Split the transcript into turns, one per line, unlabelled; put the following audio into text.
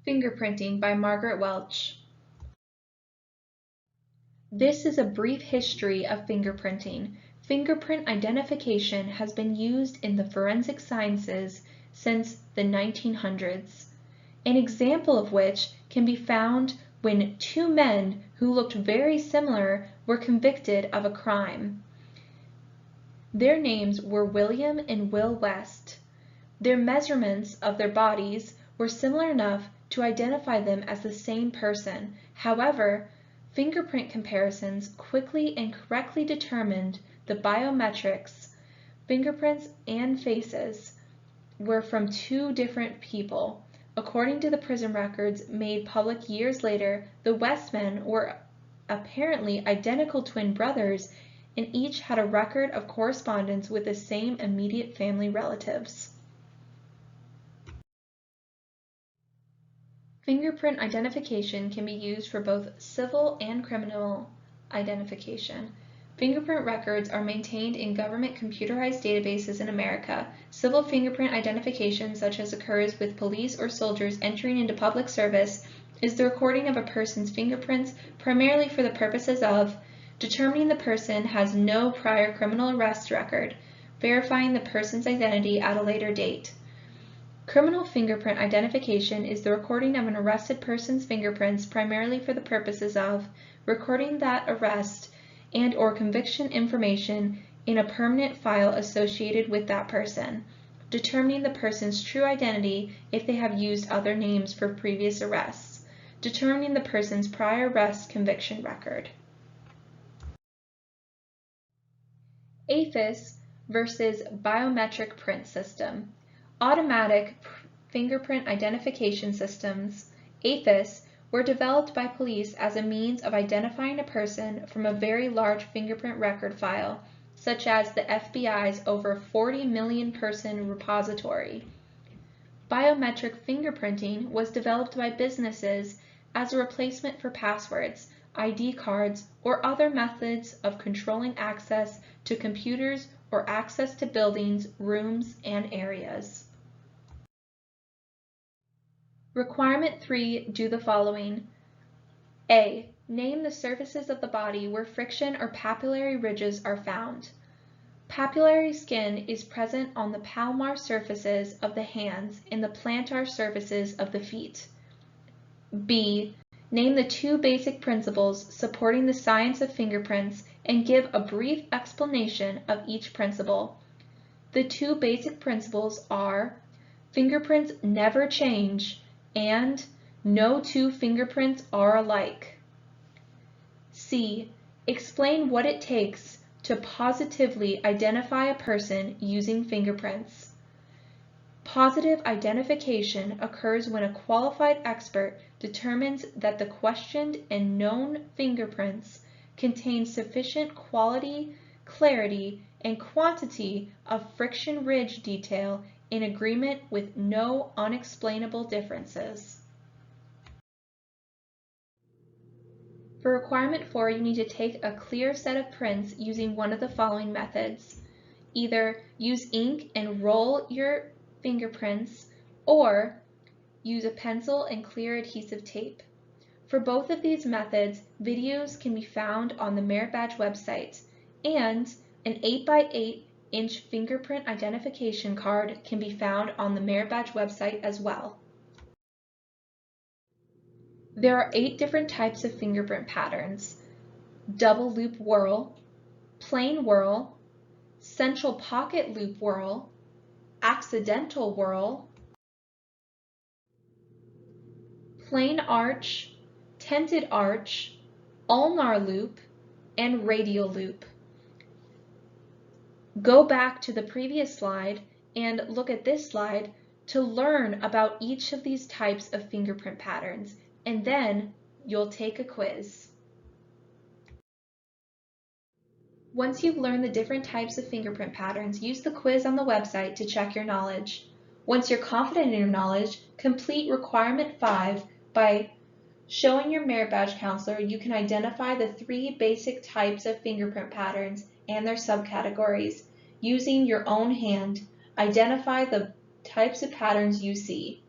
Fingerprinting by Margaret Welch. This is a brief history of fingerprinting. Fingerprint identification has been used in the forensic sciences since the 1900s, an example of which can be found when two men who looked very similar were convicted of a crime. Their names were William and Will West. Their measurements of their bodies were similar enough to identify them as the same person. However, fingerprint comparisons quickly and correctly determined the biometrics, fingerprints and faces were from two different people. According to the prison records made public years later, the West men were apparently identical twin brothers and each had a record of correspondence with the same immediate family relatives. Fingerprint identification can be used for both civil and criminal identification. Fingerprint records are maintained in government computerized databases in America. Civil fingerprint identification, such as occurs with police or soldiers entering into public service, is the recording of a person's fingerprints primarily for the purposes of determining the person has no prior criminal arrest record, verifying the person's identity at a later date. Criminal fingerprint identification is the recording of an arrested person's fingerprints primarily for the purposes of recording that arrest and/or conviction information in a permanent file associated with that person, determining the person's true identity if they have used other names for previous arrests, determining the person's prior arrest conviction record. AFIS versus biometric print system. Automatic fingerprint identification systems, AFIS, were developed by police as a means of identifying a person from a very large fingerprint record file, such as the FBI's over 40 million person repository. Biometric fingerprinting was developed by businesses as a replacement for passwords, ID cards, or other methods of controlling access to computers or access to buildings, rooms, and areas. Requirement 3, do the following. A. Name the surfaces of the body where friction or papillary ridges are found. Papillary skin is present on the palmar surfaces of the hands and the plantar surfaces of the feet. B. Name the two basic principles supporting the science of fingerprints and give a brief explanation of each principle. The two basic principles are fingerprints never change and no two fingerprints are alike. C. Explain what it takes to positively identify a person using fingerprints. Positive identification occurs when a qualified expert determines that the questioned and known fingerprints contain sufficient quality, clarity, and quantity of friction ridge detail in agreement with no unexplainable differences. For requirement 4, you need to take a clear set of prints using one of the following methods. Either use ink and roll your fingerprints, or use a pencil and clear adhesive tape. For both of these methods, videos can be found on the Merit Badge website, and an 8x8-inch fingerprint identification card can be found on the Merit Badge website as well. There are 8 different types of fingerprint patterns: double loop whorl, plain whorl, central pocket loop whorl, accidental whorl, plain arch, tented arch, ulnar loop, and radial loop. Go back to the previous slide and look at this slide to learn about each of these types of fingerprint patterns, and then you'll take a quiz. Once you've learned the different types of fingerprint patterns, use the quiz on the website to check your knowledge. Once you're confident in your knowledge, complete requirement 5 by showing your Merit Badge counselor you can identify the 3 basic types of fingerprint patterns and their subcategories. Using your own hand, identify the types of patterns you see.